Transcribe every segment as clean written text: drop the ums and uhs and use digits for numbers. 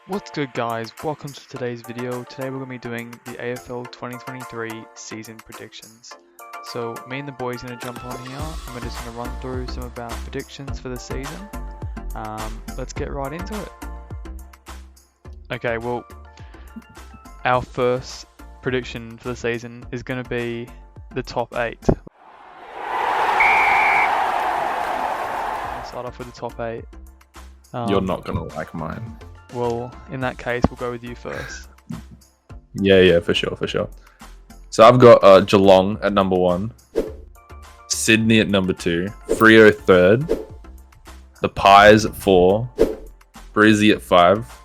What's good, guys? Welcome to today's video. Today we're going to be doing the AFL 2023 season predictions. So me and the boys are going to jump on here and we're just going to run through some of our predictions for the season. Let's get right into it. Okay, well, our first prediction for the season is going to be the top 8. I'll start off with the top 8. You're not going to like mine. Well, in that case, we'll go with you first. Yeah, for sure. So I've got Geelong at number 1, Sydney at number 2, Freo third, the Pies at 4, Brizzy at 5,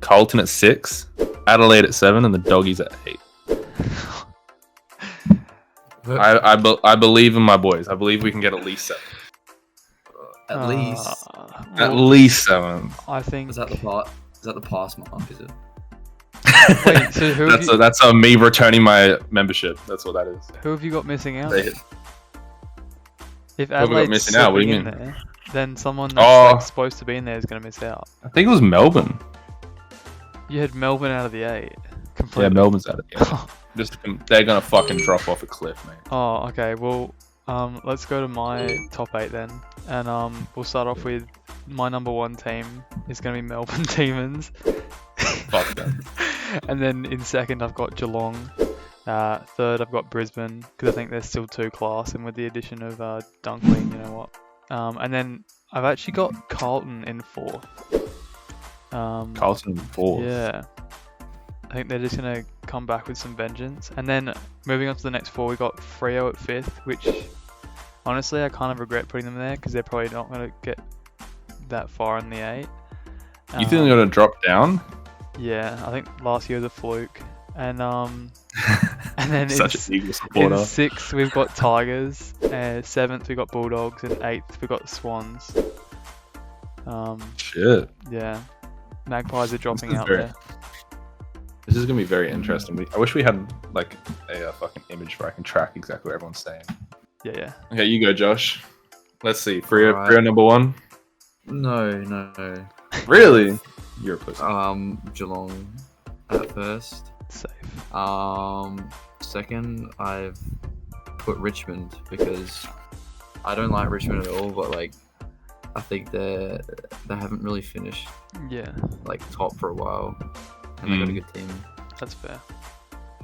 Carlton at 6, Adelaide at 7, and the Doggies at 8. I believe in my boys. I believe we can get at least 7. At least 7. I think Is that the pass mark? Is it? Wait, so who that's me returning my membership. That's what that is. who have you got missing out? They- If have we got Adelaide's missing out? What do you slipping in mean? there, then someone that's Oh. supposed to be in there is going to miss out. I think it was Melbourne. You had Melbourne out of the 8. Yeah, Completely. Melbourne's out of it. They're gonna fucking drop off a cliff, mate. Oh, okay. Well, let's go to my top 8 then, and we'll start off with my number 1 team is going to be Melbourne Demons. Fuck them. And then in second, I've got Geelong. Third, I've got Brisbane because I think they're still too class, and with the addition of Dunkley, you know what? And then I've actually got Carlton in 4th. Carlton 4. Yeah, I think they're just gonna come back with some vengeance. And then moving on to the next 4, we got Freo at 5th, which honestly I kind of regret putting them there because they're probably not gonna get that far in the 8. You think they're gonna drop down? Yeah, I think last year was a fluke. And then Such an Eagle supporter. in 6th we've got Tigers, 7th we've got Bulldogs, and 8th we've got Swans. Shit. Yeah, Magpies are dropping is out very- there. This is gonna be very interesting. I wish we had like a fucking image where I can track exactly what everyone's saying. Yeah. Okay, you go, Josh. Let's see. Freo, Alright. Freo number 1. No. Really? You're a pussy. Geelong at first. Safe. Second, I've put Richmond because I don't like Richmond at all, but like I think they haven't really finished Yeah, like top for a while, and they got a good team. that's fair.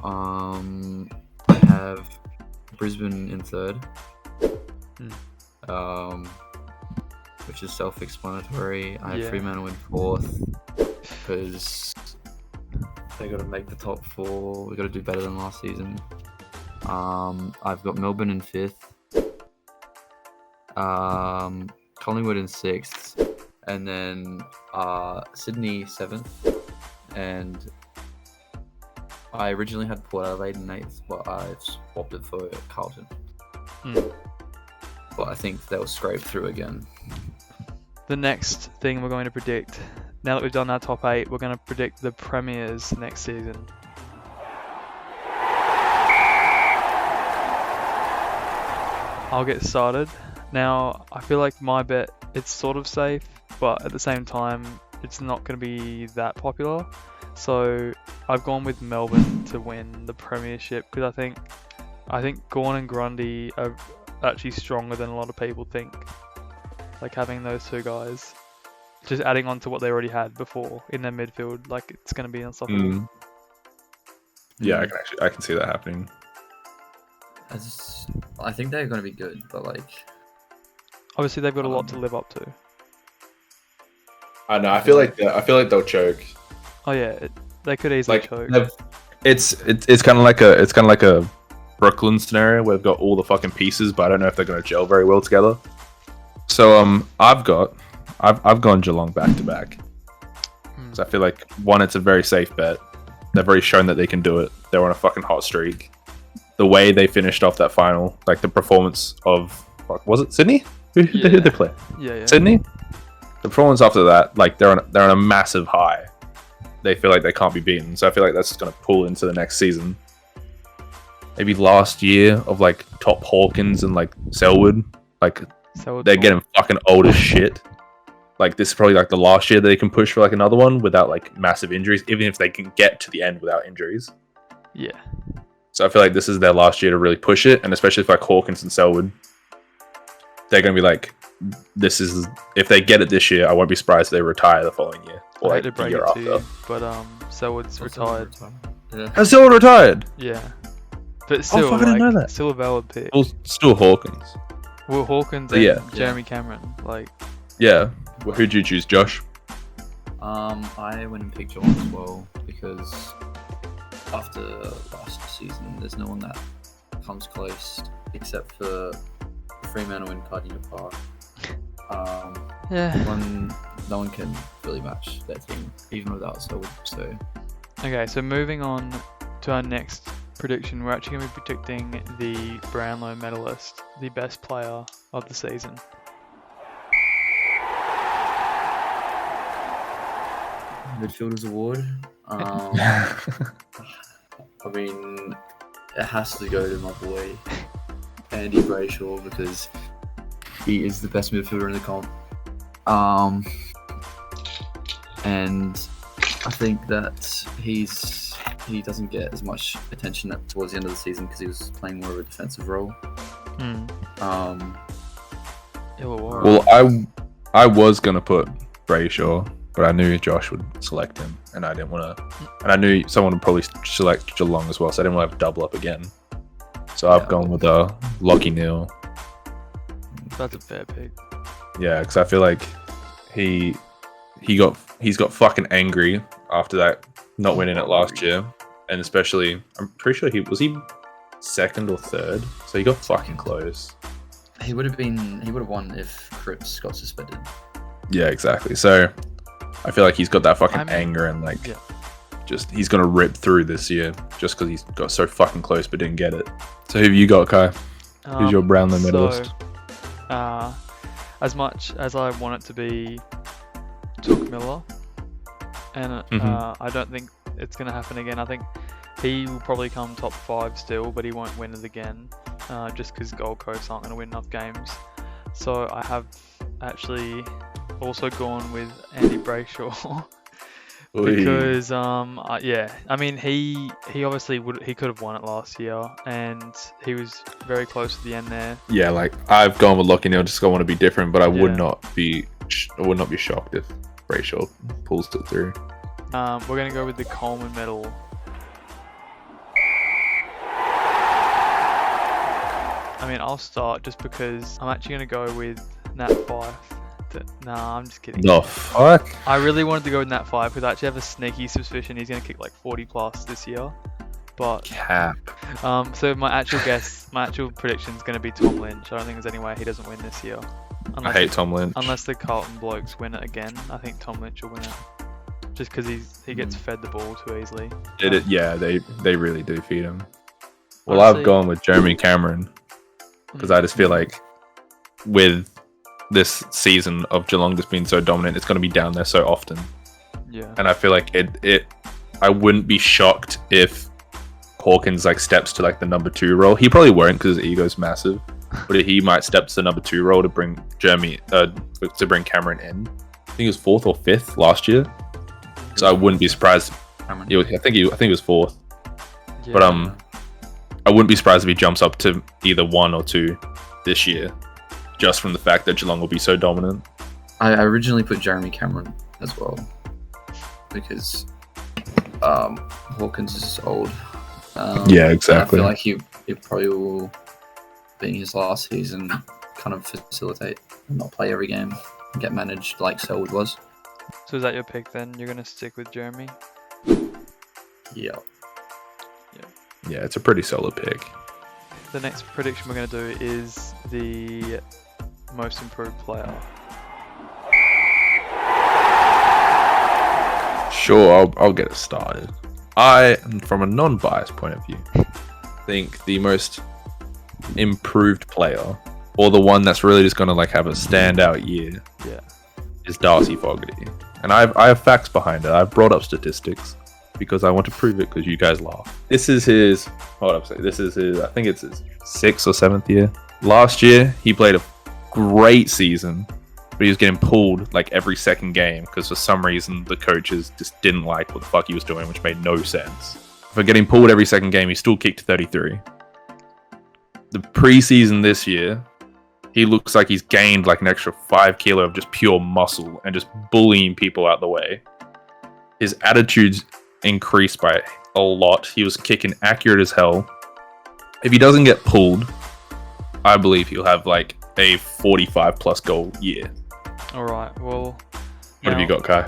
I have Brisbane in 3rd. Which is self-explanatory. I have Yeah. Fremantle in 4th because they got to make the top 4. We got to do better than last season. I've got Melbourne in 5th. Collingwood in 6th, and then Sydney 7th. And I originally had Port Adelaide in 8th, but I've swapped it for Carlton. But I think they'll scrape through again. The next thing we're going to predict, now that we've done our top 8, we're going to predict the premiers next season. I'll get started. Now, I feel like my bet, it's sort of safe, but at the same time, it's not going to be that popular. So I've gone with Melbourne to win the premiership because I think Gawn and Grundy are actually stronger than a lot of people think. Like having those 2 guys, just adding on to what they already had before in their midfield, like it's going to be unstoppable. Yeah, I can see that happening. I think they're going to be good, but like Obviously, they've got a lot to live up to. I know. I feel like they'll choke. Oh yeah, they could easily Like choke. it's kind of like a Brooklyn scenario where they've got all the fucking pieces, but I don't know if they're gonna gel very well together. So I've gone Geelong back to back. So I feel like one, it's a very safe bet. They've already shown that they can do it. They're on a fucking hot streak. The way they finished off that final, like the performance of, was it Sydney? Who did they play? Yeah. Sydney. The performance after that, like they're on a massive high. They feel like they can't be beaten. So I feel like that's just gonna pull into the next season. Maybe last year of like top Hawkins and like Selwood, like So they're getting fucking old as shit. like this is probably like the last year they can push for like another one without like massive injuries, even if they can get to the end without injuries. Yeah. So I feel like this is their last year to really push it, and especially if like Hawkins and Selwood, they're gonna be like, this is if they get it this year, I won't be surprised if they retire the following year or I like hate to the break year it to after. you, but Selwood's retired. Yeah. Has Selwood retired? Yeah. But still, fuck, I didn't know that. still a valid pick. Well, still Hawkins. Well, Hawkins But and yeah. Jeremy Cameron, like, Yeah. Well, who'd you choose, Josh? I went and picked Geelong as well because after last season, there's no one that comes close except for Fremantle and Cardinia Park. yeah. No one can really match their team, even without Selwood. So Okay, so moving on to our next prediction, we're actually going to be predicting the Brownlow medalist, the best player of the season. Midfielders Award. I mean, it has to go to my boy Andy Brayshaw because he is the best midfielder in the comp. And I think that he doesn't get as much attention towards the end of the season because he was playing more of a defensive role. Illawarra. Well, I was gonna put Brayshaw, but I knew Josh would select him, and I didn't want to. And I knew someone would probably select Geelong as well, so I didn't want to have double up again. So I've gone with Lockie Neal. That's a fair pick. Yeah, because I feel like he's got fucking angry after that not winning it last year, and especially I'm pretty sure he was second or third, so he got fucking close. He would have won if Cripps got suspended. Yeah, exactly. So I feel like he's got that fucking I mean, anger and like yeah. just he's gonna rip through this year just because he's got so fucking close but didn't get it. So who have you got, Kai? Who's your Brownlow medalist? As much as I want it to be Took Miller, and I don't think it's going to happen again. I think he will probably come top 5 still, but he won't win it again, just because Gold Coast aren't going to win enough games. So I have actually also gone with Andy Brayshaw. Because yeah, I mean he obviously he could have won it last year, and he was very close to the end there. Yeah, like I've gone with Lockie Neal just 'cause I want to be different, but I would Yeah. not be shocked if Brayshaw pulls it through. We're gonna go with the Coleman medal. I mean, I'll start just because I'm actually gonna go with Nat Fife. Nah, I'm just kidding. The fuck? I really wanted to go with Nat Fife because I actually have a sneaky suspicion he's gonna kick like 40 plus this year. But Cap. so my actual prediction is gonna be Tom Lynch. I don't think there's any way he doesn't win this year. I hate Tom Lynch. Unless the Carlton blokes win it again, I think Tom Lynch will win it. Just because he gets fed the ball too easily. Yeah, they really do feed him. Well, Honestly, I've gone with Jeremy Cameron because I just feel like with this season of Geelong just being so dominant, it's going to be down there so often. Yeah. And I feel like I wouldn't be shocked if Hawkins like steps to like the number 2 role. He probably won't because his ego's massive, but he might step to the number 2 role to bring Cameron in. I think he was 4th or 5th last year, so I wouldn't be surprised. I think he was 4th, Yeah. but I wouldn't be surprised if he jumps up to either 1 or 2 this year, just from the fact that Geelong will be so dominant. I originally put Jeremy Cameron as well because Hawkins is old. Yeah, exactly. I feel like he probably will, being his last season, kind of facilitate and not play every game and get managed like Selwood was. So is that your pick then? You're gonna stick with Jeremy? Yeah. Yeah, it's a pretty solid pick. The next prediction we're gonna do is the most improved player. Sure, I'll get it started. From a non-biased point of view, think the most improved player, or the one that's really just gonna like have a standout year, is Darcy Fogarty. And I have facts behind it. I've brought up statistics because I want to prove it because you guys laugh. This is his. I think it's his 6th or 7th year. Last year he played a great season, but he was getting pulled like every second game because for some reason the coaches just didn't like what the fuck he was doing, which made no sense. For getting pulled every second game, he still kicked 33. The preseason this year, he looks like he's gained like an extra 5 kilo of just pure muscle and just bullying people out the way. His attitude's increased by a lot. He was kicking accurate as hell. If he doesn't get pulled, I believe he'll have like a 45 plus goal year. Alright, well... What have you got, Kai?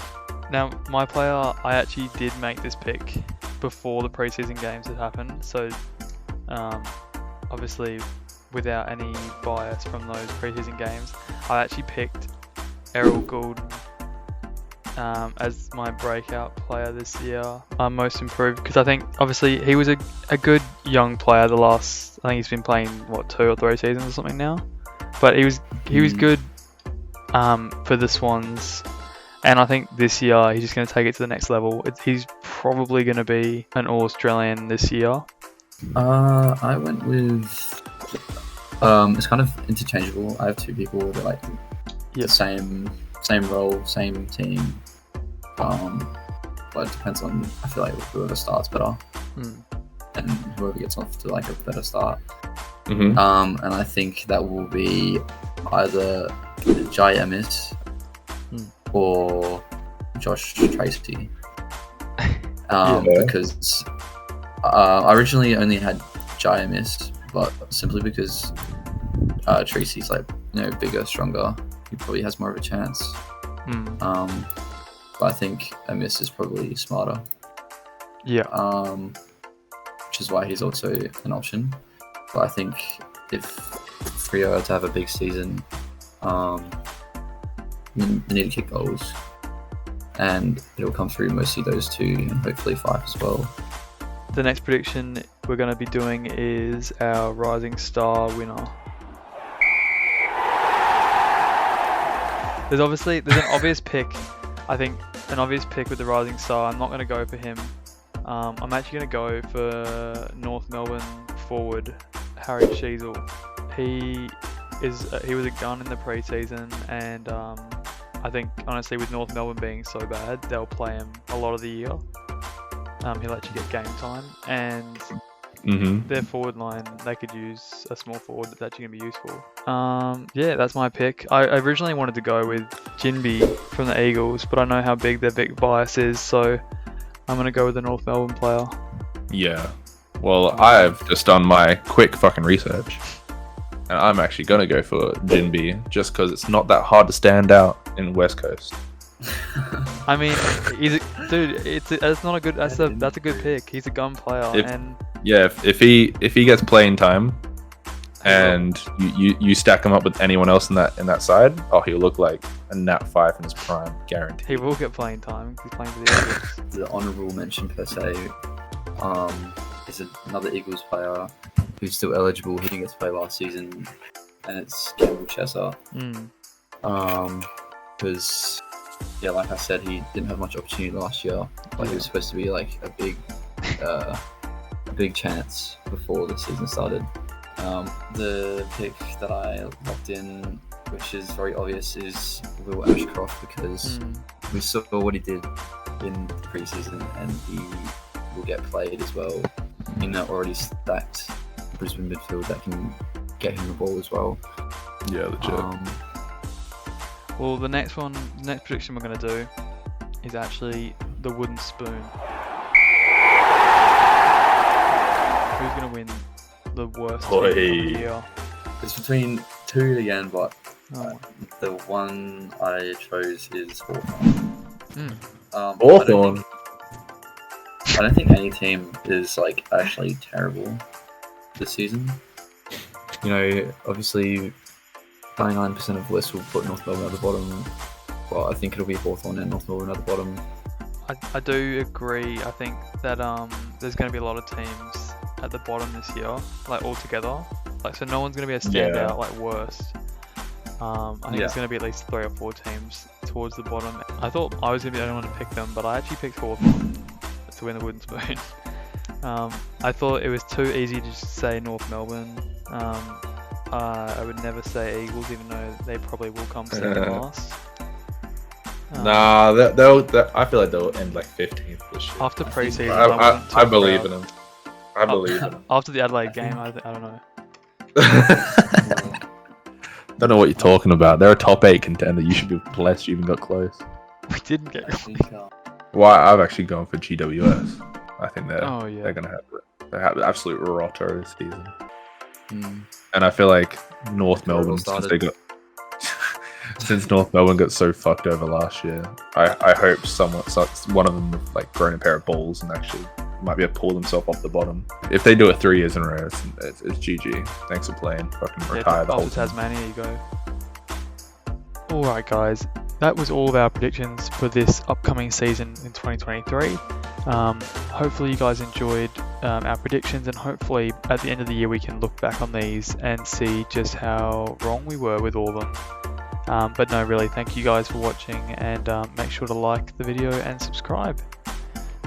Now, my player, I actually did make this pick before the preseason games had happened, so obviously without any bias from those preseason games, I actually picked Errol Goulden as my breakout player this year, most improved, because I think obviously he was a good young player the last, I think he's been playing, 2 or 3 seasons or something now, but he was good for the Swans. And I think this year he's just going to take it to the next level. He's probably going to be an All-Australian this year. I went with... it's kind of interchangeable. I have 2 people that like the same role, same team. But it depends on, I feel like, whoever starts better. And whoever gets off to like a better start. Mm-hmm. And I think that will be either Jai Emis or Josh Tracy. Because I originally only had Jai Emis, but simply because Tracy's like, bigger, stronger, he probably has more of a chance. But I think Emis is probably smarter. Yeah. Which is why he's also an option. But I think if Freo are to have a big season, they need to kick goals, and it'll come through mostly those 2 and hopefully 5 as well. The next prediction we're going to be doing is our Rising Star winner. There's an obvious pick. I think an obvious pick with the Rising Star. I'm not going to go for him. I'm actually going to go for North Melbourne forward Harry Sheasel. He was a gun in the preseason, and I think honestly with North Melbourne being so bad, they'll play him a lot of the year. He'll actually get game time, and their forward line, they could use a small forward that's actually going to be useful. Yeah, that's my pick. I originally wanted to go with Jinby from the Eagles, but I know how big their big bias is, so I'm going to go with the North Melbourne player. Yeah. Well, I've just done my quick fucking research, and I'm actually going to go for Jinby just because it's not that hard to stand out in West Coast. I mean, that's not a good. That's a good pick. He's a gun player, if he gets playing time, and you stack him up with anyone else in that side, he'll look like a Nat 5 in his prime, guaranteed. He will get playing time. He's playing for the Eagles. The honourable mention per se is another Eagles player who's still eligible. He didn't get to play last season, and it's Campbell Chesser. Because, like I said, he didn't have much opportunity last year, but he was supposed to be like a big chance before the season started. The pick that I locked in, which is very obvious, is Will Ashcroft, because we saw what he did in the preseason, and he will get played as well in that already stacked Brisbane midfield that can get him the ball as well. Yeah, legit. Well, the next prediction we're going to do is actually the wooden spoon. Who's going to win the worst team of the year? It's between 2 again, but the one I chose is Hawthorn. Hawthorn? I don't think any team is like actually terrible this season. Obviously 99% of lists will put North Melbourne at the bottom. Well, I think it'll be Hawthorn and North Melbourne at the bottom. I do agree. I think that there's going to be a lot of teams at the bottom this year, like all together. Like, so no one's going to be a standout like worst. I think it's going to be at least 3 or 4 teams towards the bottom. I thought I was going to be the only one to pick them, but I actually picked Hawthorn to win the wooden spoon. I thought it was too easy to just say North Melbourne. I would never say Eagles, even though they probably will come second last. Nah, I feel like they'll end like 15th this year. After preseason, I believe in them. I believe in them. After the Adelaide game, I don't know. Don't know what you're talking about. They're a top 8 contender. You should be blessed you even got close. We didn't get. Well, I've actually gone for GWS. I think they're gonna have the absolute rotter this season. And I feel like North Melbourne, since North Melbourne got so fucked over last year, I hope one of them have like grown a pair of balls and actually might be able to pull themselves off the bottom. If they do it 3 years in a row, it's GG. Thanks for playing. Fucking retire the whole time. Tasmania, you go. Alright guys, that was all of our predictions for this upcoming season in 2023. Hopefully you guys enjoyed our predictions, and hopefully at the end of the year we can look back on these and see just how wrong we were with all of them. But no, really, thank you guys for watching, and make sure to like the video and subscribe.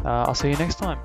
I'll see you next time.